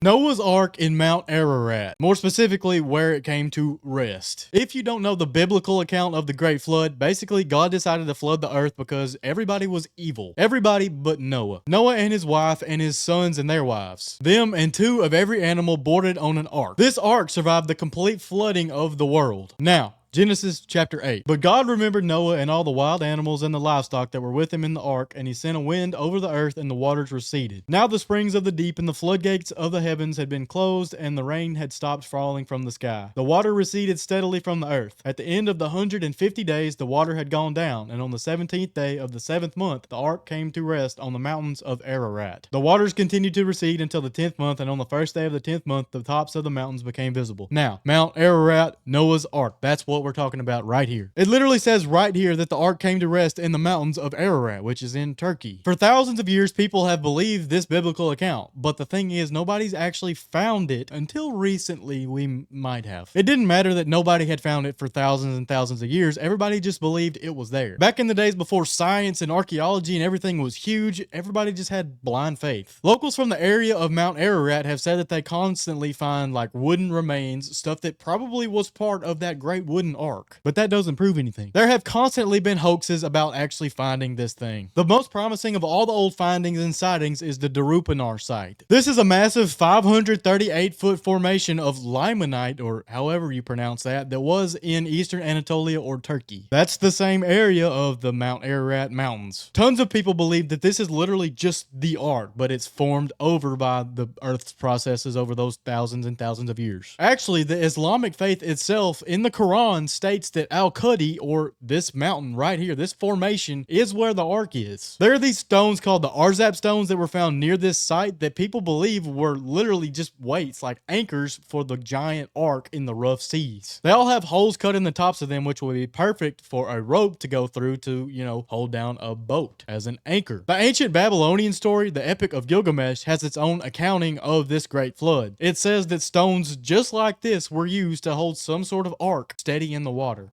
Noah's Ark in Mount Ararat, more specifically where it came to rest. If you don't know the biblical account of the Great Flood, basically God decided to flood the earth because everybody was evil. Everybody but Noah. Noah and his wife and his sons and their wives. Them and two of every animal boarded on an ark. This ark survived the complete flooding of the world. Now, Genesis chapter 8. But God remembered Noah and all the wild animals and the livestock that were with him in the ark, and he sent a wind over the earth, and the waters receded. Now the springs of the deep and the floodgates of the heavens had been closed, and the rain had stopped falling from the sky. The water receded steadily from the earth. At the end of the 150 days, the water had gone down, and on the 17th day of the 7th month, the ark came to rest on the mountains of Ararat. The waters continued to recede until the 10th month, and on the first day of the 10th month, the tops of the mountains became visible. Now, Mount Ararat, Noah's Ark. That's what we're talking about right here. It literally says right here that the ark came to rest in the mountains of Ararat, which is in Turkey. For thousands of years, people have believed this biblical account, but the thing is, nobody's actually found it until recently. We might have. It didn't matter that nobody had found it for thousands and thousands of years. Everybody just believed it was there. Back in the days before science and archaeology and everything was huge, everybody just had blind faith. Locals from the area of Mount Ararat have said that they constantly find like wooden remains, stuff that probably was part of that great wooden ark. But that doesn't prove anything. There have constantly been hoaxes about actually finding this thing. The most promising of all the old findings and sightings is the Darupanar site. This is a massive 538-foot formation of limonite, or however you pronounce that was in eastern Anatolia or Turkey. That's the same area of the Mount Ararat Mountains. Tons of people believe that this is literally just the ark, but it's formed over by the Earth's processes over those thousands and thousands of years. Actually, the Islamic faith itself in the Quran states that Al-Qudi, or this mountain right here, this formation, is where the ark is. There are these stones called the Arzab stones that were found near this site that people believe were literally just weights, like anchors for the giant ark in the rough seas. They all have holes cut in the tops of them, which would be perfect for a rope to go through to, hold down a boat as an anchor. The ancient Babylonian story, the Epic of Gilgamesh, has its own accounting of this great flood. It says that stones just like this were used to hold some sort of ark steady in the water.